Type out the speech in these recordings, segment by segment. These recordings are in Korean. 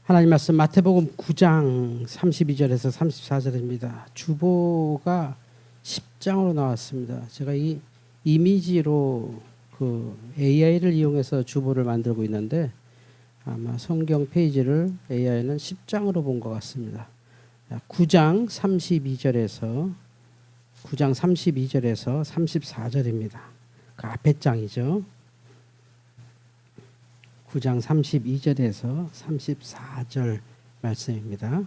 하나님 말씀 마태복음 9장 32절에서 34절입니다. 주보가 10장으로 나왔습니다. 제가 이 이미지로 그 AI를 이용해서 주보를 만들고 있는데 아마 성경 페이지를 AI는 10장으로 본 것 같습니다. 9장 32절에서 34절입니다. 그 앞에 장이죠. 9장 32절에서 34절 말씀입니다.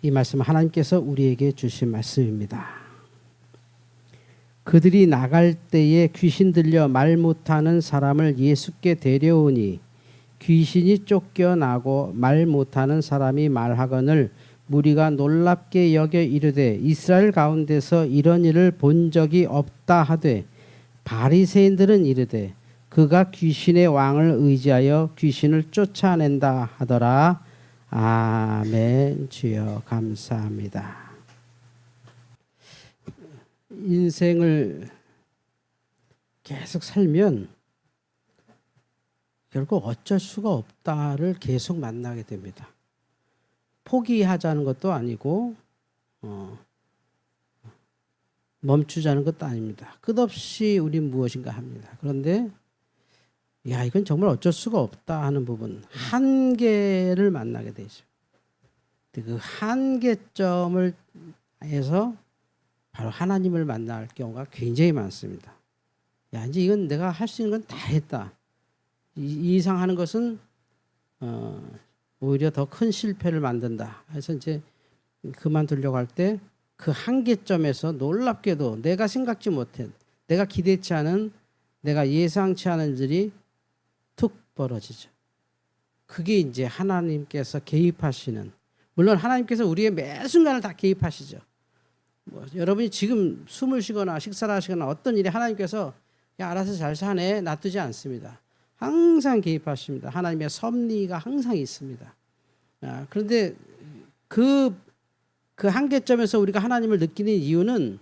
이 말씀은 하나님께서 우리에게 주신 말씀입니다. 그들이 나갈 때에 귀신 들려 말 못하는 사람을 예수께 데려오니 귀신이 쫓겨나고 말 못하는 사람이 말하거늘 무리가 놀랍게 여겨 이르되 이스라엘 가운데서 이런 일을 본 적이 없다 하되 바리새인들은 이르되 그가 귀신의 왕을 의지하여 귀신을 쫓아낸다 하더라. 아멘. 주여 감사합니다. 인생을 계속 살면 결국 어쩔 수가 없다를 계속 만나게 됩니다. 포기하자는 것도 아니고 멈추자는 것도 아닙니다. 끝없이 우린 무엇인가 합니다. 그런데 야, 이건 정말 어쩔 수가 없다 하는 부분, 한계를 만나게 되죠. 그 한계점을 해서 바로 하나님을 만날 경우가 굉장히 많습니다. 야, 이제 이건 내가 할 수 있는 건 다 했다. 이 이상 하는 것은 오히려 더 큰 실패를 만든다. 그래서 이제 그만두려고 할 때 그 한계점에서 놀랍게도 내가 생각지 못한, 내가 기대치 않은, 내가 예상치 않은 일이 툭 벌어지죠. 그게 이제 하나님께서 개입하시는, 물론 하나님께서 우리의 매 순간을 다 개입하시죠. 여러분이 지금 숨을 쉬거나 식사를 하시거나 어떤 일에 하나님께서 야, 알아서 잘 사네 놔두지 않습니다. 항상 개입하십니다. 하나님의 섭리가 항상 있습니다. 그런데 그 한계점에서 우리가 하나님을 느끼는 이유는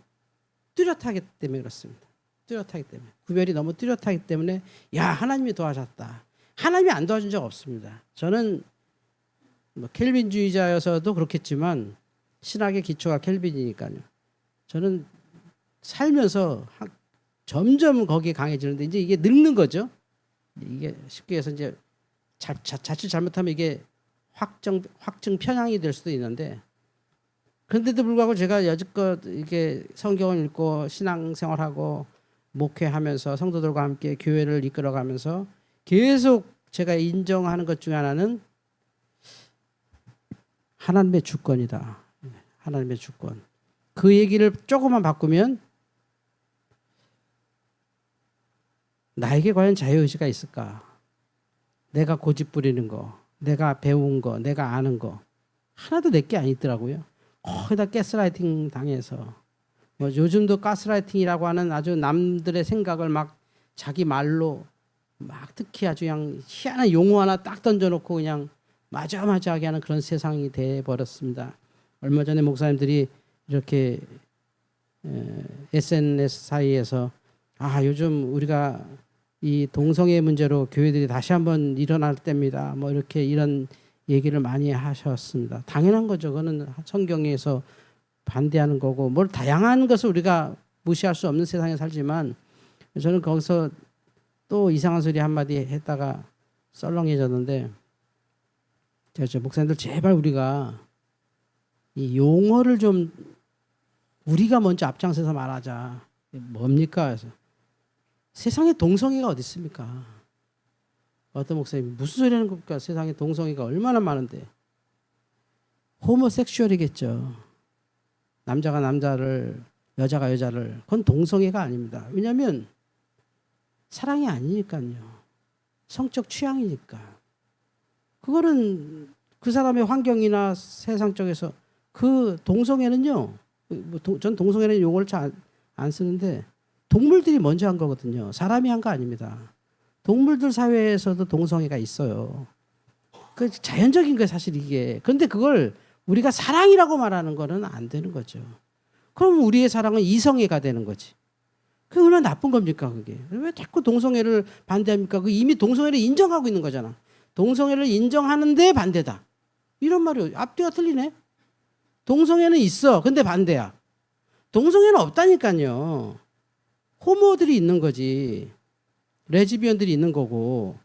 뚜렷하기 때문에 그렇습니다. 뚜렷하기 때문에. 구별이 너무 뚜렷하기 때문에 야, 하나님이 도와줬다. 하나님이 안 도와준 적 없습니다. 저는 켈빈주의자여서도 그렇겠지만 신학의 기초가 켈빈이니까요. 저는 살면서 점점 거기에 강해지는데 이제 이게 늙는 거죠. 이게 쉽게 해서 이제 자칫 잘못하면 이게 확증 편향이 될 수도 있는데, 그런데도 불구하고 제가 여지껏 이게 성경을 읽고 신앙생활하고 목회하면서 성도들과 함께 교회를 이끌어가면서 계속 제가 인정하는 것 중에 하나는 하나님의 주권이다. 하나님의 주권. 그 얘기를 조금만 바꾸면 나에게 과연 자유의지가 있을까? 내가 고집 부리는 거, 내가 배운 거, 내가 아는 거 하나도 내게 아니더라고요. 거기다 가스라이팅 당해서 요즘도 가스라이팅이라고 하는 아주 남들의 생각을 막 자기 말로 막 특히 아주 그냥 희한한 용어 하나 딱 던져놓고 그냥 마저마저하게 하는 그런 세상이 돼버렸습니다. 얼마 전에 목사님들이 이렇게 SNS 사이에서 요즘 우리가 이 동성애 문제로 교회들이 다시 한번 일어날 때입니다. 뭐 이렇게 이런 얘기를 많이 하셨습니다. 당연한 거죠. 그거는 성경에서 반대하는 거고, 뭘 다양한 것을 우리가 무시할 수 없는 세상에 살지만 저는 거기서 또 이상한 소리 한마디 했다가 썰렁해졌는데, 제가 목사님들 제발 우리가 이 용어를 좀 우리가 먼저 앞장서서 말하자. 뭡니까? 그래서 세상에 동성애가 어디 있습니까? 어떤 목사님이 무슨 소리 하는 겁니까? 세상에 동성애가 얼마나 많은데. 호모섹슈얼이겠죠. 남자가 남자를, 여자가 여자를. 그건 동성애가 아닙니다. 왜냐하면 사랑이 아니니까요. 성적 취향이니까. 그거는 그 사람의 환경이나 세상 쪽에서 그 동성애는요. 전 동성애라는 용어를 잘 안 쓰는데 동물들이 먼저 한 거거든요. 사람이 한 거 아닙니다. 동물들 사회에서도 동성애가 있어요. 그 자연적인 거예요, 사실 이게. 그런데 그걸 우리가 사랑이라고 말하는 거는 안 되는 거죠. 그럼 우리의 사랑은 이성애가 되는 거지. 그게 얼마나 나쁜 겁니까, 그게. 왜 자꾸 동성애를 반대합니까? 그 이미 동성애를 인정하고 있는 거잖아. 동성애를 인정하는데 반대다. 이런 말이 앞뒤가 틀리네. 동성애는 있어. 근데 반대야. 동성애는 없다니까요. 호모들이 있는 거지. 레즈비언들이 있는 거고.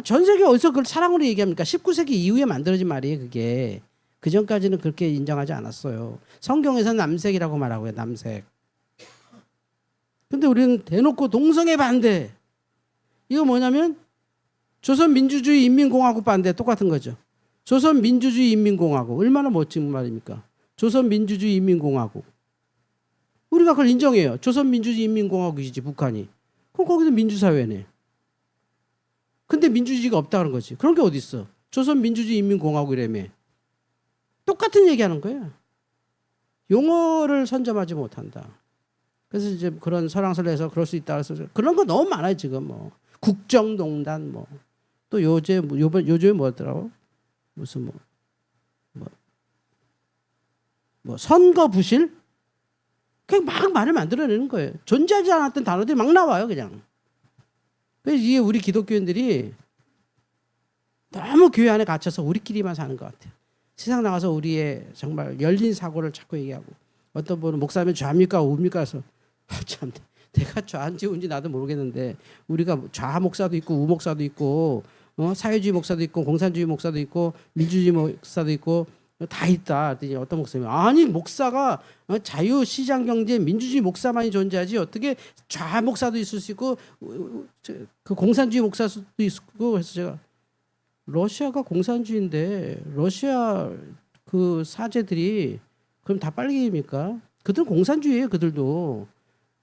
전 세계 어디서 그걸 사랑으로 얘기합니까? 19세기 이후에 만들어진 말이에요, 그게. 그 전까지는 그렇게 인정하지 않았어요. 성경에서는 남색이라고 말하고요, 남색. 근데 우리는 대놓고 동성애 반대. 이거 뭐냐면 조선민주주의 인민공화국 반대 똑같은 거죠. 조선민주주의 인민공화국. 얼마나 멋진 말입니까? 조선민주주의 인민공화국. 우리가 그걸 인정해요. 조선민주주의 인민공화국이지, 북한이. 그럼 거기도 민주사회네. 근데 민주주의가 없다 그런 거지. 그런 게 어디 있어? 조선민주주의 인민공화국이라며. 똑같은 얘기하는 거예요. 용어를 선점하지 못한다. 그래서 이제 그런 설왕설래에서 그럴 수 있다 그래서 그런 거 너무 많아요 지금 뭐 국정농단 뭐 또 요즘에 뭐더라고 무슨 뭐 선거 부실 그냥 막 말을 만들어내는 거예요. 존재하지 않았던 단어들이 막 나와요 그냥. 그래서 이게 우리 기독교인들이 너무 교회 안에 갇혀서 우리끼리만 사는 것 같아요. 세상 나가서 우리의 정말 열린 사고를 자꾸 얘기하고 어떤 분은 목사면 좌입니까 우입니까 해서 참 내가 좌인지 우인지 나도 모르겠는데 우리가 좌 목사도 있고 우 목사도 있고 사회주의 목사도 있고 공산주의 목사도 있고 민주주의 목사도 있고 다 있다. 어떤 목사님 아니 목사가 자유시장경제 민주주의 목사만이 존재하지 어떻게 좌 목사도 있을 수 있고 그 공산주의 목사도 있고 해서 제가 러시아가 공산주의인데 러시아 그 사제들이 그럼 다 빨갱이입니까? 그들은 공산주의예요. 그들도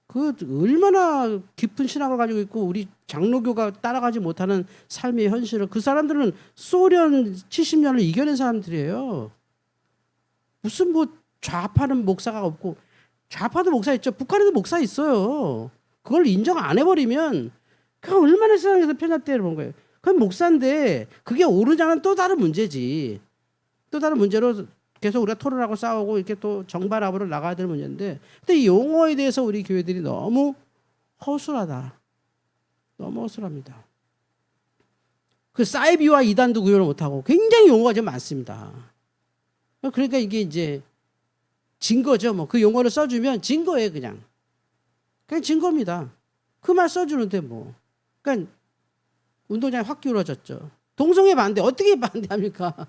그 얼마나 깊은 신앙을 가지고 있고 우리 장로교가 따라가지 못하는 삶의 현실을 그 사람들은 소련 70년을 이겨낸 사람들이에요. 무슨 뭐 좌파는 목사가 없고 좌파도 목사 있죠. 북한에도 목사 있어요. 그걸 인정 안 해버리면 그 얼마나 세상에서 편협대를 본 거예요. 그건 목사인데 그게 옳으냐는 또 다른 문제지. 또 다른 문제로 계속 우리가 토론하고 싸우고 이렇게 또 정반합으로 나가야 될 문제인데 근데 이 용어에 대해서 우리 교회들이 너무 허술하다. 너무 허술합니다. 그 사이비와 이단도 구별을 못하고 굉장히 용어가 좀 많습니다. 그러니까 이게 이제 증거죠. 뭐 그 용어를 써주면 증거예요 그냥. 그냥 증거입니다. 그 말 써주는데 뭐. 그러니까 운동장이 확 기울어졌죠. 동성애 반대 어떻게 반대합니까?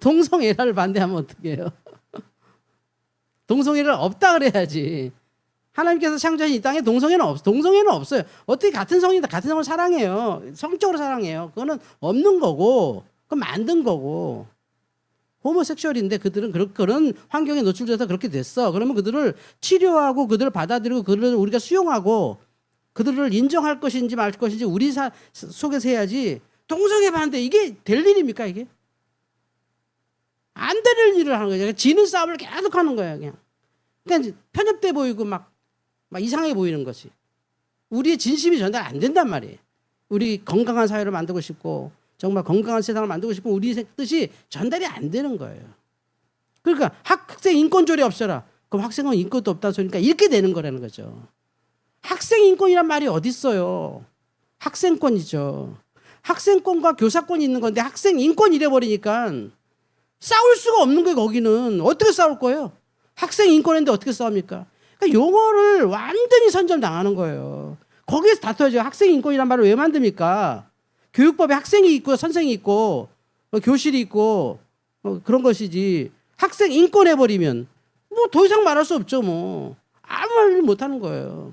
동성애를 반대하면 어떻게 해요? 동성애를 없다 그래야지. 하나님께서 창조하신 이 땅에 동성애는 없어요. 어떻게 같은 성이 같은 성을 사랑해요? 성적으로 사랑해요. 그거는 없는 거고, 그건 만든 거고. 호모섹슈얼인데 그들은 그런 환경에 노출돼서 그렇게 됐어. 그러면 그들을 치료하고 그들을 받아들이고 그들을 우리가 수용하고 그들을 인정할 것인지 말 것인지 우리 속에서 해야지. 동성애 반대 이게 될 일입니까 이게? 안 되는 일을 하는 거예요. 지는 싸움을 계속 하는 거예요, 그냥. 그러니까 편협돼 보이고 막 이상해 보이는 것이. 우리의 진심이 전달 안 된단 말이에요. 우리 건강한 사회를 만들고 싶고 정말 건강한 세상을 만들고 싶고 우리의 뜻이 전달이 안 되는 거예요. 그러니까 학생 인권조례 없애라. 그럼 학생은 인권도 없다는 소리니까 이렇게 되는 거라는 거죠. 학생 인권이란 말이 어디 있어요? 학생권이죠. 학생권과 교사권이 있는 건데 학생 인권 이래버리니까 싸울 수가 없는 거예요. 거기는 어떻게 싸울 거예요? 학생 인권인데 어떻게 싸웁니까? 그러니까 용어를 완전히 선점당하는 거예요. 거기에서 다퉈야죠. 학생 인권이란 말을 왜 만듭니까? 교육법에 학생이 있고 선생이 있고 교실이 있고 그런 것이지. 학생 인권 해버리면 뭐 더 이상 말할 수 없죠. 뭐 아무 말 못하는 거예요.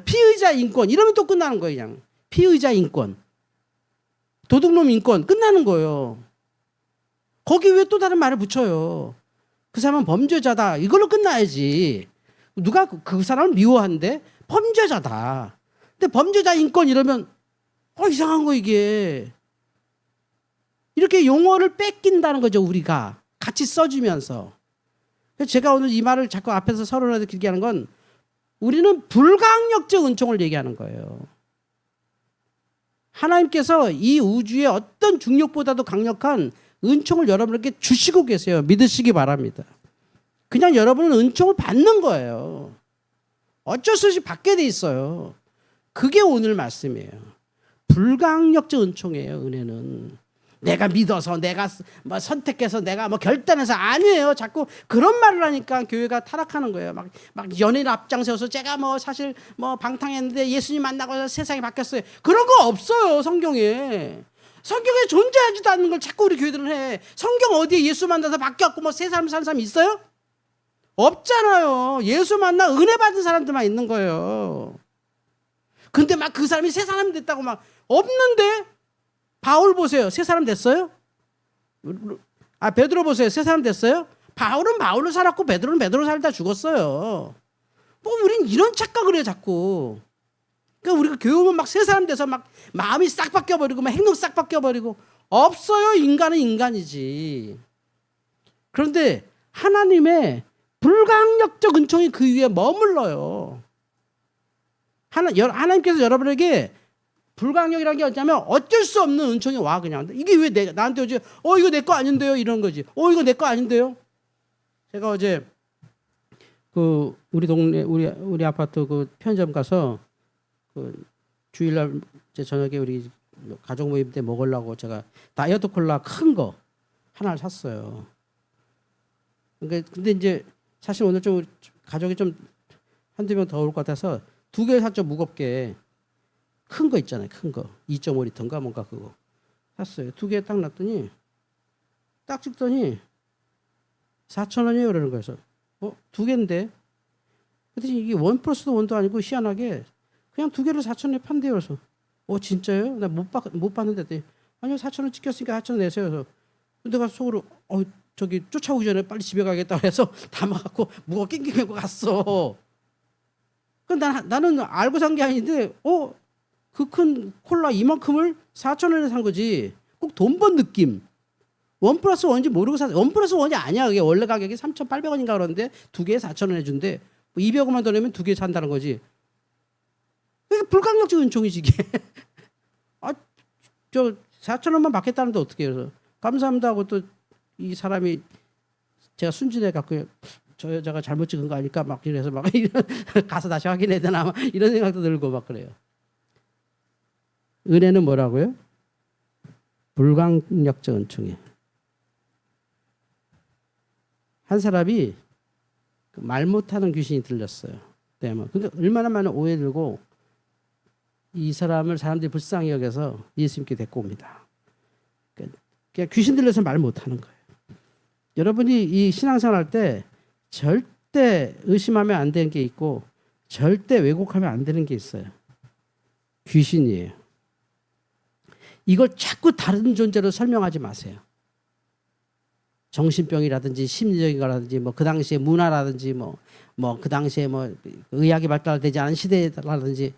피의자 인권 이러면 또 끝나는 거예요. 그냥 피의자 인권, 도둑놈 인권 끝나는 거예요. 거기 왜 또 다른 말을 붙여요? 그 사람은 범죄자다. 이걸로 끝나야지. 누가 그 사람을 미워한대? 범죄자다. 근데 범죄자 인권 이러면 이상한 거 이게. 이렇게 용어를 뺏긴다는 거죠. 우리가 같이 써주면서. 제가 오늘 이 말을 자꾸 앞에서 서론에서 길게 하는 건 우리는 불강력적 은총을 얘기하는 거예요. 하나님께서 이 우주의 어떤 중력보다도 강력한 은총을 여러분에게 주시고 계세요. 믿으시기 바랍니다. 그냥 여러분은 은총을 받는 거예요. 어쩔 수 없이 받게 돼 있어요. 그게 오늘 말씀이에요. 불강력적 은총이에요. 은혜는 내가 믿어서 내가 뭐 선택해서 내가 뭐 결단해서 아니에요. 자꾸 그런 말을 하니까 교회가 타락하는 거예요. 막 연예인 앞장서서 제가 뭐 사실 뭐 방탕했는데 예수님 만나고 세상이 바뀌었어요. 그런 거 없어요. 성경에 존재하지도 않는 걸 자꾸 우리 교회들은 해. 성경 어디에 예수 만나서 바뀌었고 뭐 새 삶 사는 사람 있어요? 없잖아요. 예수 만나 은혜 받은 사람들만 있는 거예요. 근데 막 그 사람이 새 사람이 됐다고 막 없는데. 바울 보세요. 새 사람 됐어요? 베드로 보세요. 새 사람 됐어요? 바울은 바울로 살았고 베드로는 베드로 살다 죽었어요. 뭐 우린 이런 착각을 해요, 자꾸. 그러니까 우리가 교회 오면 막 새 사람 돼서 막 마음이 싹 바뀌어버리고 막 행동 싹 바뀌어버리고 없어요. 인간은 인간이지. 그런데 하나님의 불강력적 은총이 그 위에 머물러요. 하나님께서 여러분에게 불강력이라는 게 어쩌면 어쩔 수 없는 은총이 와 그냥. 이게 왜 나한테 오지? 이거 내 거 아닌데요? 이런 거지. 이거 내 거 아닌데요? 제가 어제 그 우리 동네 우리 아파트 그 편의점 가서 그 주일날 제 저녁에 우리 가족 모임 때 먹으려고 제가 다이어트 콜라 큰 거 하나를 샀어요. 근데 이제 사실 오늘 좀 가족이 좀 한두 명 더 올 것 같아서 2개 샀죠. 무겁게. 큰 거 있잖아요. 큰 거. 2.5리터인가 뭔가 그거. 샀어요. 2개 딱 놨더니 딱 찍더니 4,000원이에요. 그러는 거여서 2개인데. 그랬더니 이게 1+1도 아니고 희한하게 그냥 2개를 4,000원에 판대요. 그래서 진짜요? 나 못 봤는데. 아니요. 4,000원 찍혔으니까 4,000원 내세요. 그래서 내가 속으로 저기 쫓아오기 전에 빨리 집에 가겠다고 해서 담아갖고 무거 낑낑 메고 갔어. 근데 나는 알고 산 게 아닌데 그 큰 콜라 이만큼을 4,000원에 산 거지. 꼭 돈 번 느낌. 1+1인지 모르고 샀어. 1+1이 아니야. 그게 원래 가격이 3,800원인가 그러는데 2개에 4,000원에 준대. 200원만 더 내면 2개 산다는 거지. 이게 불강력적 은총이지 이게. 저 4,000원만 받겠다는데 어떻게 해서 감사합니다 하고 또 이 사람이 제가 순진해 갖고 저 여자가 잘못 찍은 거 아닐까 막 이래서 막 가서 다시 확인해야 되나 막 이런 생각도 들고 막 그래요. 은혜는 뭐라고요? 불강력적 은총이에요. 한 사람이 말 못하는 귀신이 들렸어요. 그러니까 얼마나 많은 오해 들고 이 사람을 사람들이 불쌍히 여겨서 예수님께 데리고 옵니다. 그러니까 귀신 들려서 말 못하는 거예요. 여러분이 이 신앙생활 할 때 절대 의심하면 안 되는 게 있고 절대 왜곡하면 안 되는 게 있어요. 귀신이에요. 이걸 자꾸 다른 존재로 설명하지 마세요. 정신병이라든지 심리적인 거라든지 뭐 그 당시에 문화라든지 뭐 그 당시에 뭐 의학이 발달되지 않은 시대라든지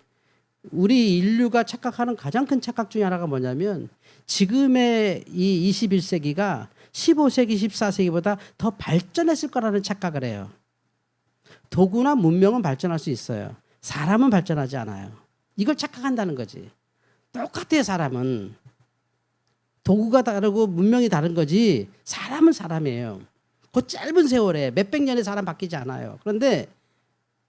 우리 인류가 착각하는 가장 큰 착각 중에 하나가 뭐냐면 지금의 이 21세기가 15세기, 14세기보다 더 발전했을 거라는 착각을 해요. 도구나 문명은 발전할 수 있어요. 사람은 발전하지 않아요. 이걸 착각한다는 거지. 똑같아요. 사람은. 도구가 다르고 문명이 다른 거지 사람은 사람이에요. 그 짧은 세월에 몇백 년의 사람 바뀌지 않아요. 그런데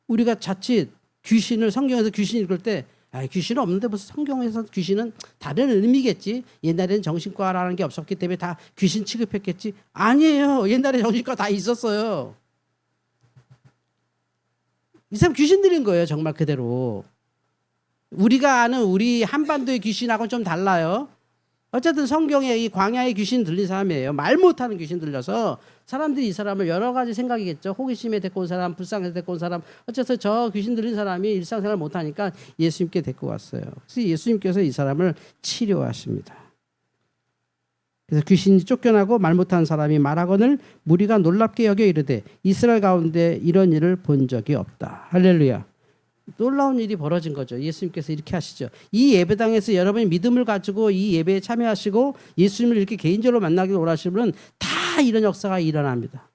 우리가 자칫 귀신을 성경에서 귀신 읽을 때 귀신은 없는데 무슨 성경에서 귀신은 다른 의미겠지. 옛날에는 정신과라는 게 없었기 때문에 다 귀신 취급했겠지. 아니에요. 옛날에 정신과 다 있었어요. 이 사람 귀신 들린 거예요. 정말 그대로. 우리가 아는 우리 한반도의 귀신하고는 좀 달라요. 어쨌든 성경에 이 광야의 귀신 들린 사람이에요. 말 못하는 귀신 들려서 사람들이 이 사람을 여러 가지 생각이겠죠. 호기심에 데리고 온 사람, 불쌍해서 데리고 온 사람. 어쨌든 저 귀신 들린 사람이 일상생활 못하니까 예수님께 데리고 왔어요. 그래서 예수님께서 이 사람을 치료하십니다. 그래서 귀신이 쫓겨나고 말 못하는 사람이 말하거늘 무리가 놀랍게 여겨 이르되 이스라엘 가운데 이런 일을 본 적이 없다. 할렐루야. 놀라운 일이 벌어진 거죠. 예수님께서 이렇게 하시죠. 이 예배당에서 여러분이 믿음을 가지고 이 예배에 참여하시고 예수님을 이렇게 개인적으로 만나기를 원하시는 분은 다 이런 역사가 일어납니다.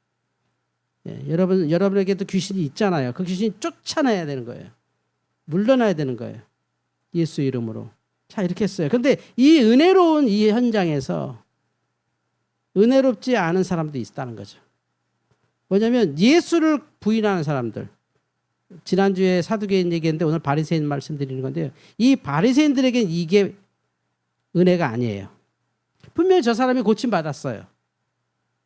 여러분에게도 귀신이 있잖아요. 그 귀신이 쫓아내야 되는 거예요. 물러나야 되는 거예요. 예수 이름으로. 자, 이렇게 했어요. 근데 이 은혜로운 이 현장에서 은혜롭지 않은 사람도 있다는 거죠. 뭐냐면 예수를 부인하는 사람들. 지난주에 사두개인 얘기했는데 오늘 바리새인 말씀드리는 건데요. 이 바리새인들에게는 이게 은혜가 아니에요. 분명히 저 사람이 고침받았어요.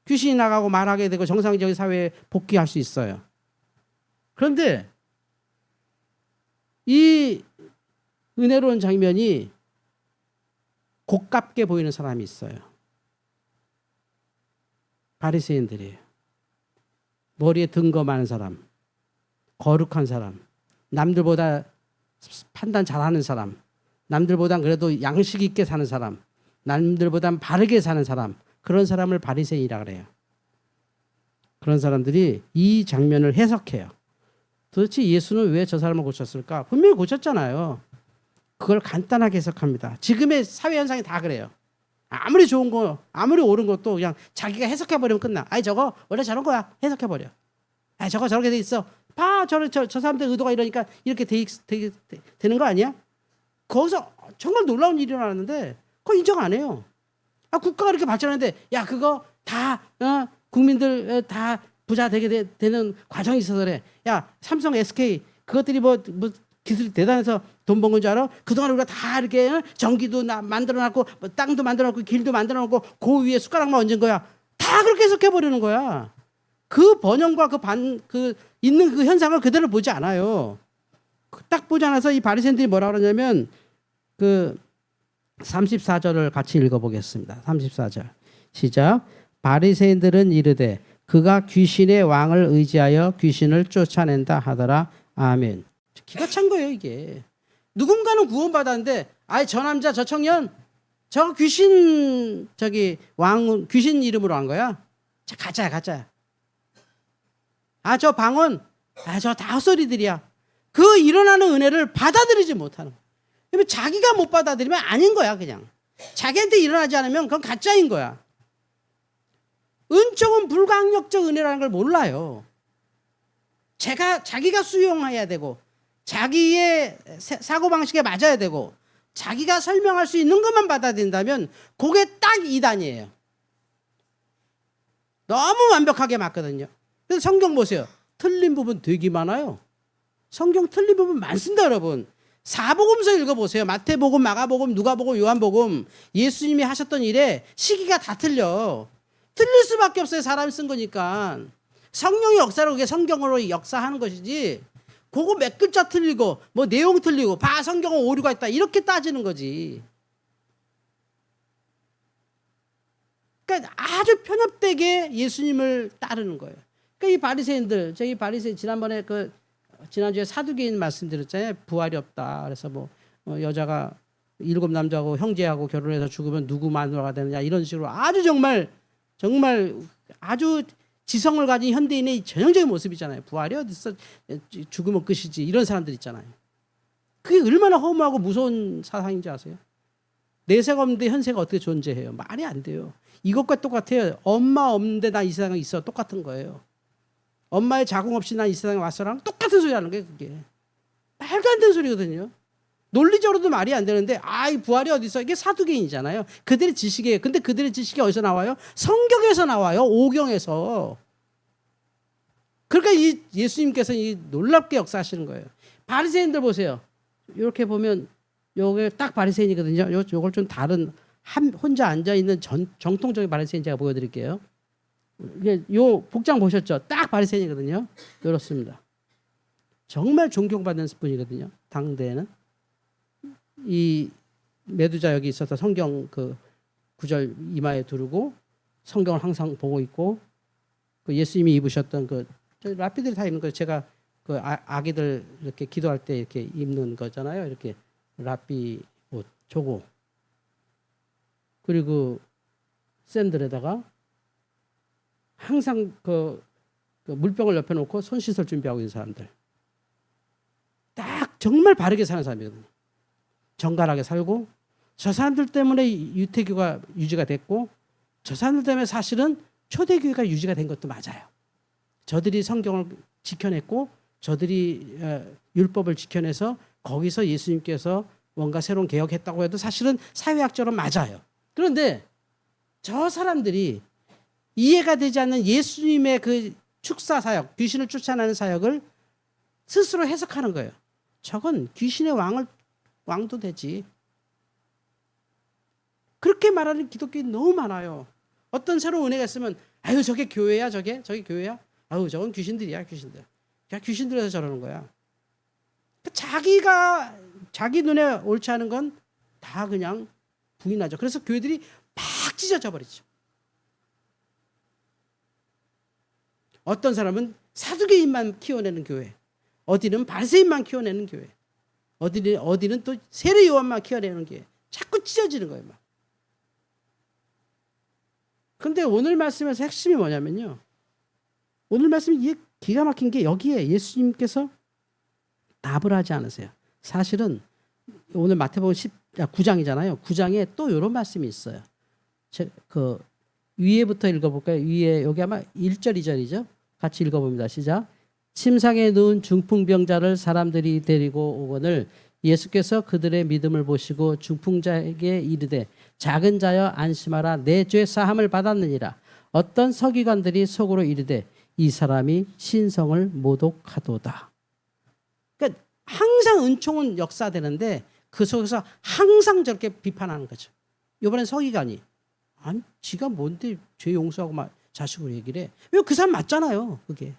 귀신이 나가고 말하게 되고 정상적인 사회에 복귀할 수 있어요. 그런데 이 은혜로운 장면이 고깝게 보이는 사람이 있어요. 바리새인들이에요. 머리에 든거 많은 사람, 거룩한 사람, 남들보다 판단 잘하는 사람, 남들보단 그래도 양식 있게 사는 사람, 남들보단 바르게 사는 사람, 그런 사람을 바리새인이라 그래요. 그런 사람들이 이 장면을 해석해요. 도대체 예수는 왜 저 사람을 고쳤을까? 분명히 고쳤잖아요. 그걸 간단하게 해석합니다. 지금의 사회 현상이 다 그래요. 아무리 좋은 거, 아무리 옳은 것도 그냥 자기가 해석해버리면 끝나. 아이 저거 원래 저런 거야. 해석해버려. 아 저거 저렇게 돼 있어. 봐, 저 사람들 의도가 이러니까 이렇게 되는 거 아니야? 거기서 정말 놀라운 일이 일어나는데 그거 인정 안 해요. 아 국가가 이렇게 발전하는데 야 그거 다 국민들 다 부자 되는 과정이 있어서 그래. 야 삼성, SK 그것들이 뭐 기술이 대단해서 돈 번 건 줄 알아? 그동안 우리가 다 이렇게 전기도 만들어놨고 뭐 땅도 만들어놨고 길도 만들어놨고 그 위에 숟가락만 얹은 거야. 다 그렇게 해석해버리는 거야. 그 번영과 그 있는 그 현상을 그대로 보지 않아요. 딱 보지 않아서 이 바리새인들이 뭐라 그러냐면 그 34절을 같이 읽어보겠습니다. 34절 시작. 바리새인들은 이르되 그가 귀신의 왕을 의지하여 귀신을 쫓아낸다 하더라. 아멘. 기가 찬 거예요 이게. 누군가는 구원받았는데 아이 저 남자 저 청년 저 귀신 왕 귀신 이름으로 한 거야. 자 가짜야. 아 저 방언 저 다 헛소리들이야. 그 일어나는 은혜를 받아들이지 못하는 거야. 그러면 자기가 못 받아들이면 아닌 거야 그냥. 자기한테 일어나지 않으면 그건 가짜인 거야. 은총은 불강력적 은혜라는 걸 몰라요. 자기가 수용해야 되고 자기의 사고방식에 맞아야 되고 자기가 설명할 수 있는 것만 받아들인다면 그게 딱 이단이에요. 너무 완벽하게 맞거든요. 그래서 성경 보세요. 틀린 부분 되게 많아요. 성경 틀린 부분 많습니다 여러분. 사복음서 읽어보세요. 마태복음, 마가복음, 누가복음, 요한복음 예수님이 하셨던 일에 시기가 다 틀려. 틀릴 수밖에 없어요. 사람이 쓴 거니까. 성령의 역사로 그게 성경으로 역사하는 것이지 그거 몇 글자 틀리고 뭐 내용 틀리고 봐 성경은 오류가 있다 이렇게 따지는 거지. 그러니까 아주 편협되게 예수님을 따르는 거예요. 그러니까 이 바리새인들 저희 바리새인 지난번에 지난주에 사두개인 말씀드렸잖아요. 부활이 없다. 그래서 뭐 여자가 7 남자하고 형제하고 결혼해서 죽으면 누구 마누라가 되느냐 이런 식으로 아주 정말 아주 지성을 가진 현대인의 전형적인 모습이잖아요. 부활이 어딨어? 죽으면 끝이지. 이런 사람들 있잖아요. 그게 얼마나 허무하고 무서운 사상인지 아세요? 내세가 없는데 현세가 어떻게 존재해요? 말이 안 돼요. 이것과 똑같아요. 엄마 없는데 나 이 세상에 있어. 똑같은 거예요. 엄마의 자궁 없이 난 이 세상에 왔어랑 똑같은 소리 하는 게 그게. 말도 안 되는 소리거든요. 논리적으로도 말이 안 되는데 이 부활이 어디 있어? 이게 사두개인이잖아요. 그들의 지식이에요. 근데 그들의 지식이 어디서 나와요? 성경에서 나와요. 오경에서. 그러니까 이 예수님께서 이 놀랍게 역사하시는 거예요. 바리새인들 보세요. 이렇게 보면 요게 딱 바리새인이거든요. 요걸 좀 다른 혼자 앉아 있는 정통적인 바리새인 제가 보여드릴게요. 요 복장 보셨죠? 딱 바리새인이거든요. 이렇습니다. 정말 존경받는 분이거든요. 당대에는. 이 메두자 여기 있어서 성경 그 구절 이마에 두르고 성경을 항상 보고 있고 그 예수님이 입으셨던 라피들이 다 입는 거 제가 아기들 이렇게 기도할 때 이렇게 입는 거잖아요. 이렇게 라피 옷 저거 그리고 샌들에다가 항상 그 물병을 옆에 놓고 손 씻을 준비하고 있는 사람들 딱 정말 바르게 사는 사람이거든요. 정갈하게 살고 저 사람들 때문에 유태교가 유지가 됐고 저 사람들 때문에 사실은 초대교회가 유지가 된 것도 맞아요. 저들이 성경을 지켜냈고 저들이 율법을 지켜내서 거기서 예수님께서 뭔가 새로운 개혁했다고 해도 사실은 사회학적으로 맞아요. 그런데 저 사람들이 이해가 되지 않는 예수님의 그 축사 사역, 귀신을 쫓아내는 사역을 스스로 해석하는 거예요. 저건 귀신의 왕도 되지. 그렇게 말하는 기독교인이 너무 많아요. 어떤 새로운 은혜가 있으면 아유 저게 교회야 저게 교회야. 아유 저건 귀신들이야 귀신들. 그냥 귀신들에서 저러는 거야. 자기가 자기 눈에 옳지 않은 건 다 그냥 부인하죠. 그래서 교회들이 막 찢어져 버리죠. 어떤 사람은 사두개인만 키워내는 교회, 어디는 바리새인만 키워내는 교회, 어디는 또 세례 요한만 키워내는 교회. 자꾸 찢어지는 거예요. 막. 그런데 오늘 말씀에서 핵심이 뭐냐면요. 오늘 말씀이 기가 막힌 게 여기에 예수님께서 답을 하지 않으세요. 사실은 오늘 마태복음 9장이잖아요. 9장에 또 이런 말씀이 있어요. 그 위에부터 읽어볼까요? 위에 여기 아마 1절 2절이죠. 같이 읽어봅니다. 시작. 침상에 누운 중풍병자를 사람들이 데리고 오거늘 예수께서 그들의 믿음을 보시고 중풍자에게 이르되 작은 자여 안심하라 내 죄 사함을 받았느니라. 어떤 서기관들이 속으로 이르되 이 사람이 신성을 모독하도다. 그러니까 항상 은총은 역사되는데 그 속에서 항상 저렇게 비판하는 거죠. 이번엔 서기관이 아니 지가 뭔데 죄 용서하고 막 자식으로 얘기를 해. 왜 그 사람 맞잖아요. 그게.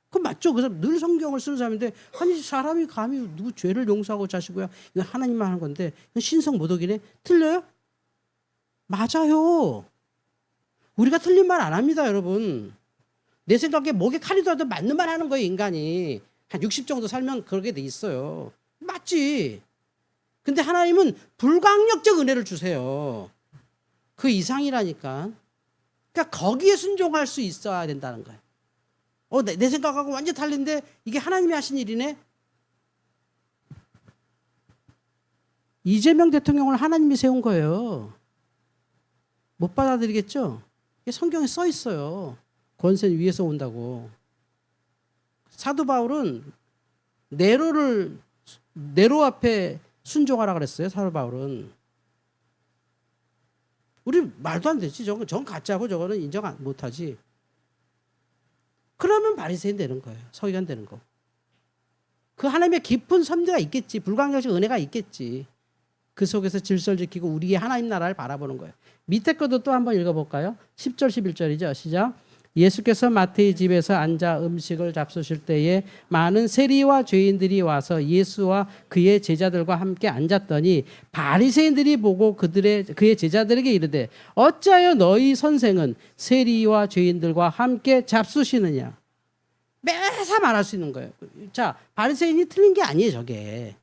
그건 맞죠. 그 사람 늘 성경을 쓰는 사람인데 아니 사람이 감히 누구 죄를 용서하고 자시고야. 이건 하나님만 하는 건데 이건 신성 모독이네. 틀려요? 맞아요. 우리가 틀린 말 안 합니다. 여러분. 내 생각에 목에 칼이 들어도 맞는 말 하는 거예요. 인간이. 한 60 정도 살면 그러게 돼 있어요. 맞지. 근데 하나님은 불강력적 은혜를 주세요. 그 이상이라니까. 그러니까 거기에 순종할 수 있어야 된다는 거예요. 내 생각하고 완전 달린데 이게 하나님이 하신 일이네. 이재명 대통령을 하나님이 세운 거예요. 못 받아들이겠죠? 이게 성경에 써 있어요. 권세는 위에서 온다고. 사도 바울은 네로 앞에 순종하라 그랬어요. 사도 바울은. 우리 말도 안 되지. 저건 가짜고 저거는 인정 못하지. 그러면 바리새인 되는 거예요. 서기관 되는 거. 그 하나님의 깊은 섭리가 있겠지. 불강력적 은혜가 있겠지. 그 속에서 질서를 지키고 우리의 하나님 나라를 바라보는 거예요. 밑에 것도 또 한번 읽어볼까요? 10절 11절이죠. 시작. 예수께서 마태의 집에서 앉아 음식을 잡수실 때에 많은 세리와 죄인들이 와서 예수와 그의 제자들과 함께 앉았더니 바리새인들이 보고 그의 제자들에게 이르되 어찌하여 너희 선생은 세리와 죄인들과 함께 잡수시느냐. 매사 말할 수 있는 거예요. 자, 바리새인이 틀린 게 아니에요. 저게.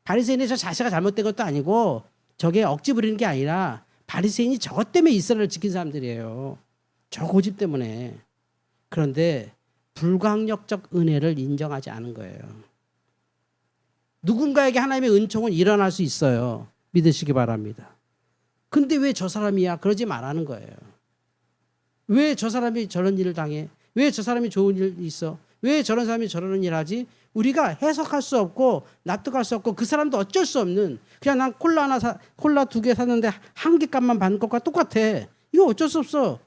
바리새인의 저 자세가 잘못된 것도 아니고 저게 억지 부리는 게 아니라 바리새인이 저것 때문에 이스라엘을 지킨 사람들이에요. 저 고집 때문에. 그런데 불강력적 은혜를 인정하지 않은 거예요. 누군가에게 하나님의 은총은 일어날 수 있어요. 믿으시기 바랍니다. 근데 왜 저 사람이야? 그러지 말라는 거예요. 왜 저 사람이 저런 일을 당해? 왜 저 사람이 좋은 일이 있어? 왜 저런 사람이 저런 일을 하지? 우리가 해석할 수 없고 납득할 수 없고 그 사람도 어쩔 수 없는 그냥 난 콜라 2개 샀는데 한 개 값만 받는 것과 똑같아. 이거 어쩔 수 없어.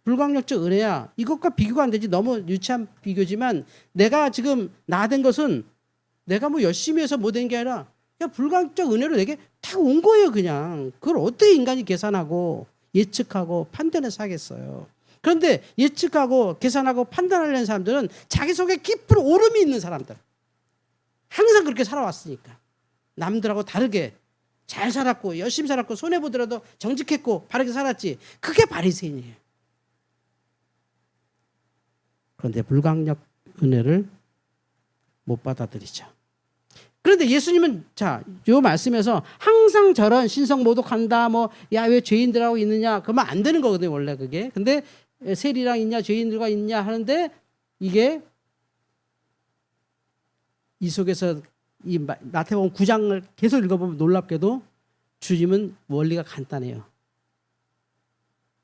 불강력적 은혜야. 이것과 비교가 안 되지. 너무 유치한 비교지만 내가 지금 나된 것은 내가 뭐 열심히 해서 못 된 게 아니라 그냥 불강력적 은혜로 내게 딱 온 거예요. 그냥. 그걸 어떻게 인간이 계산하고 예측하고 판단해서 하겠어요. 그런데 예측하고 계산하고 판단하려는 사람들은 자기 속에 깊은 오름이 있는 사람들. 항상 그렇게 살아왔으니까. 남들하고 다르게 잘 살았고 열심히 살았고 손해보더라도 정직했고 바르게 살았지. 그게 바리새인이에요. 그런데 불강력 은혜를 못 받아들이죠. 그런데 예수님은 자, 요 말씀에서 항상 저런 신성 모독한다, 야, 왜 죄인들하고 있느냐, 그러면 안 되는 거거든요, 원래 그게. 근데 세리랑 있냐, 죄인들과 있냐 하는데 이게 이 속에서 이 마태복음 9장을 계속 읽어보면 놀랍게도 주님은 원리가 간단해요.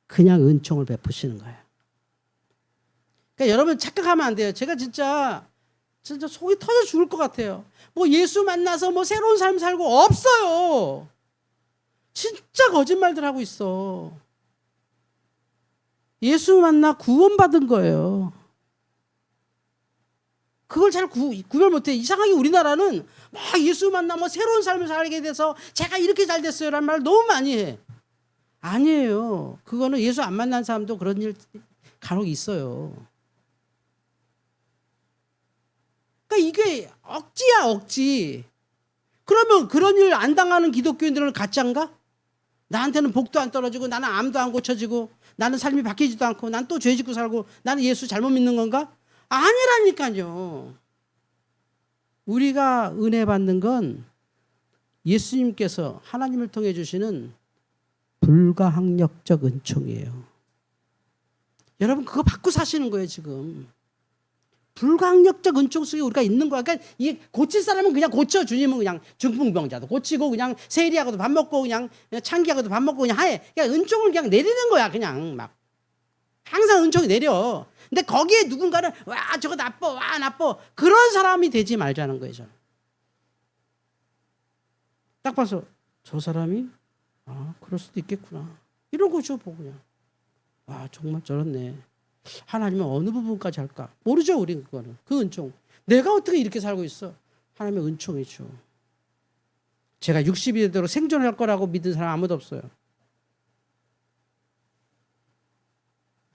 그냥 은총을 베푸시는 거예요. 그러니까 여러분 착각하면 안 돼요. 제가 진짜 속이 터져 죽을 것 같아요. 예수 만나서 새로운 삶 살고 없어요. 진짜 거짓말들 하고 있어. 예수 만나 구원받은 거예요. 그걸 잘 구별 못해. 이상하게 우리나라는 막 예수 만나 새로운 삶을 살게 돼서 제가 이렇게 잘 됐어요라는 말 너무 많이 해. 아니에요. 그거는 예수 안 만난 사람도 그런 일 간혹 있어요. 그러니까 이게 억지야, 억지. 그러면 그런 일 안 당하는 기독교인들은 가짜인가? 나한테는 복도 안 떨어지고 나는 암도 안 고쳐지고 나는 삶이 바뀌지도 않고 난 또 죄 짓고 살고 나는 예수 잘못 믿는 건가? 아니라니까요. 우리가 은혜 받는 건 예수님께서 하나님을 통해 주시는 불가항력적 은총이에요. 여러분 그거 받고 사시는 거예요 지금. 불가항력적 은총 속에 우리가 있는 거야. 그러니까 이 고칠 사람은 그냥 고쳐. 주님은 그냥 중풍병자도 고치고 그냥 세리하고도 밥 먹고 그냥 창기하고도 밥 먹고 그냥 해. 그냥 은총을 그냥 내리는 거야. 그냥 막 항상 은총이 내려. 근데 거기에 누군가는 와 저거 나빠 와 나빠 그런 사람이 되지 말자는 거예요. 저는. 딱 봐서 저 사람이 그럴 수도 있겠구나. 이런 거죠 보고 그냥. 와 정말 저렇네. 하나님은 어느 부분까지 할까? 모르죠, 우린 그거는. 그 은총. 내가 어떻게 이렇게 살고 있어? 하나님의 은총이죠. 제가 60이 되도록 생존할 거라고 믿은 사람 아무도 없어요.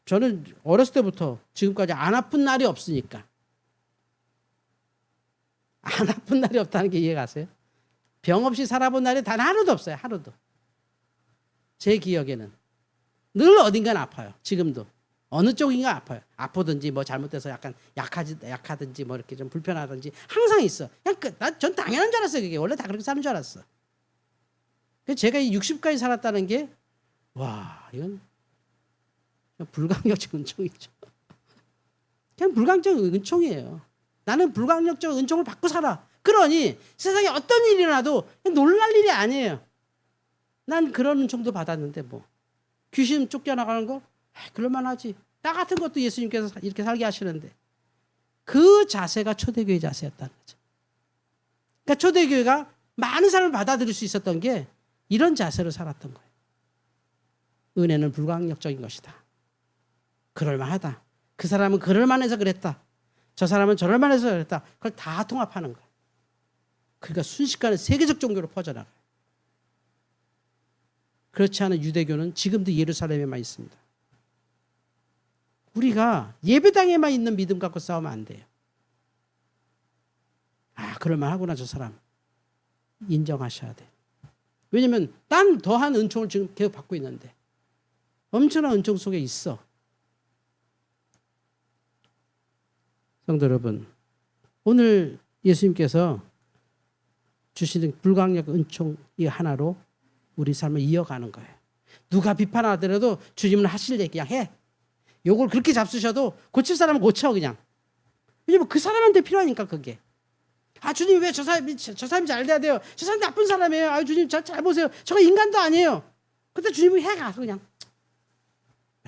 저는 어렸을 때부터 지금까지 안 아픈 날이 없으니까. 안 아픈 날이 없다는 게 이해가 가세요? 병 없이 살아본 날이 단 하루도 없어요. 하루도. 제 기억에는. 늘 어딘가는 아파요. 지금도. 어느 쪽인가 아파요. 아프든지 뭐 잘못돼서 약간 약하든지 뭐 이렇게 좀 불편하든지 항상 있어. 그냥 전 당연한 줄 알았어요. 그게 원래 다 그렇게 사는 줄 알았어. 그래서 제가 이 60까지 살았다는 게 와 이건 불가항력적 은총이죠. 그냥 불가항력적 은총이에요. 나는 불가항력적 은총을 받고 살아. 그러니 세상에 어떤 일이 일어나도 놀랄 일이 아니에요. 난 그런 은총도 받았는데 뭐 귀신 쫓겨나가는 거 그럴만하지. 나 같은 것도 예수님께서 이렇게 살게 하시는데 그 자세가 초대교회 자세였다는 거죠. 그러니까 초대교회가 많은 사람을 받아들일 수 있었던 게 이런 자세로 살았던 거예요. 은혜는 불가항력적인 것이다. 그럴만하다. 그 사람은 그럴만해서 그랬다. 저 사람은 저럴만해서 그랬다. 그걸 다 통합하는 거예요. 그러니까 순식간에 세계적 종교로 퍼져나가요. 그렇지 않은 유대교는 지금도 예루살렘에만 있습니다. 우리가 예배당에만 있는 믿음 갖고 싸우면 안 돼요. 그럴만하구나 저 사람. 인정하셔야 돼. 왜냐하면 난 더한 은총을 지금 계속 받고 있는데 엄청난 은총 속에 있어. 성도 여러분, 오늘 예수님께서 주시는 불가항력 은총 이 하나로 우리 삶을 이어가는 거예요. 누가 비판하더라도 주님은 하실 얘기 그냥 해. 요걸 그렇게 잡수셔도 고칠 사람은 고쳐 그냥. 왜냐면 그 사람한테 필요하니까 그게. 주님 왜 저 사람이 잘 돼야 돼요? 저 사람 나쁜 사람이에요. 주님 잘 보세요. 저거 인간도 아니에요. 근데 주님이 해가서 그냥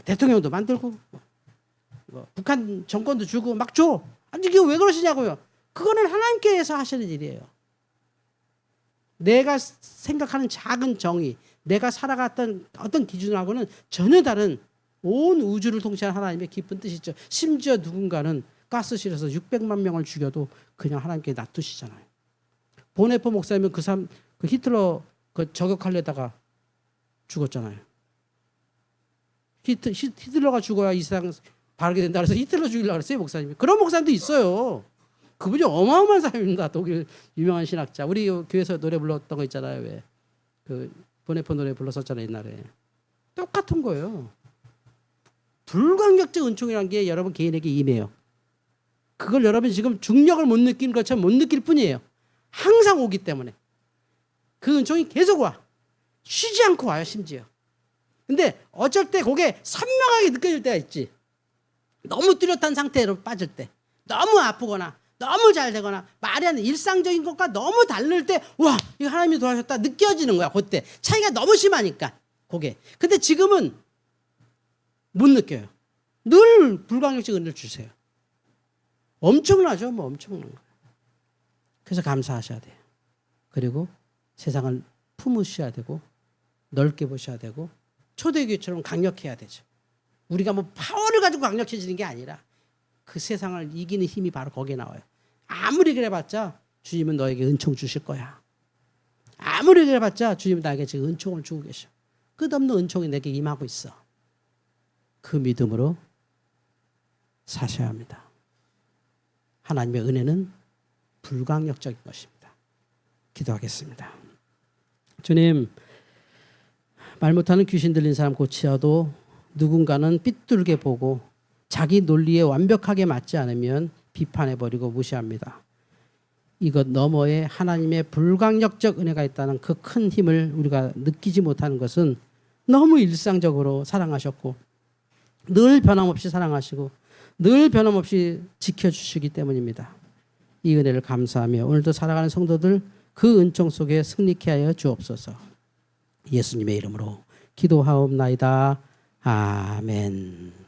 대통령도 만들고 뭐 북한 정권도 주고 막 줘. 아니 이게 왜 그러시냐고요. 그거는 하나님께서 하시는 일이에요. 내가 생각하는 작은 정의, 내가 살아갔던 어떤 기준하고는 전혀 다른 온 우주를 통치하는 하나님의 깊은 뜻이죠. 심지어 누군가는 가스실에서 600만 명을 죽여도 그냥 하나님께 놔두시잖아요. 보네포 목사님은 그 사람 그 히틀러 그 저격하려다가 죽었잖아요. 히틀러가 죽어야 이 세상 바르게 된다 그래서 히틀러 죽이려고 그랬어요 목사님이. 그런 목사님도 있어요. 그분이 어마어마한 사람입니다. 독일 유명한 신학자. 우리 교회에서 노래 불렀던 거 있잖아요. 왜 그 보네포 노래 불렀었잖아요 옛날에. 똑같은 거예요. 불가항력적 은총이라는 게 여러분 개인에게 임해요. 그걸 여러분 지금 중력을 못 느끼는 것처럼 못 느낄 뿐이에요. 항상 오기 때문에. 그 은총이 계속 와. 쉬지 않고 와요 심지어. 근데 어쩔 때 그게 선명하게 느껴질 때가 있지. 너무 뚜렷한 상태로 빠질 때. 너무 아프거나 너무 잘 되거나 말이 안 돼. 일상적인 것과 너무 다를 때 와 이거 하나님이 도와줬다 느껴지는 거야. 그때 차이가 너무 심하니까 그게. 근데 지금은 못 느껴요. 늘 불가항력적 은혜를 주세요. 엄청나죠. 뭐 엄청난 거예요. 그래서 감사하셔야 돼요. 그리고 세상을 품으셔야 되고 넓게 보셔야 되고 초대교회처럼 강력해야 되죠. 우리가 뭐 파워를 가지고 강력해지는 게 아니라 그 세상을 이기는 힘이 바로 거기에 나와요. 아무리 그래봤자 주님은 너에게 은총 주실 거야. 아무리 그래봤자 주님은 나에게 지금 은총을 주고 계셔. 끝없는 은총이 내게 임하고 있어. 그 믿음으로 사셔야 합니다. 하나님의 은혜는 불강력적인 것입니다. 기도하겠습니다. 주님, 말 못하는 귀신 들린 사람 고치어도 누군가는 삐뚤게 보고 자기 논리에 완벽하게 맞지 않으면 비판해버리고 무시합니다. 이것 너머에 하나님의 불강력적 은혜가 있다는 그 큰 힘을 우리가 느끼지 못하는 것은 너무 일상적으로 사랑하셨고 늘 변함없이 사랑하시고 늘 변함없이 지켜주시기 때문입니다. 이 은혜를 감사하며 오늘도 살아가는 성도들 그 은총 속에 승리케 하여 주옵소서. 예수님의 이름으로 기도하옵나이다. 아멘.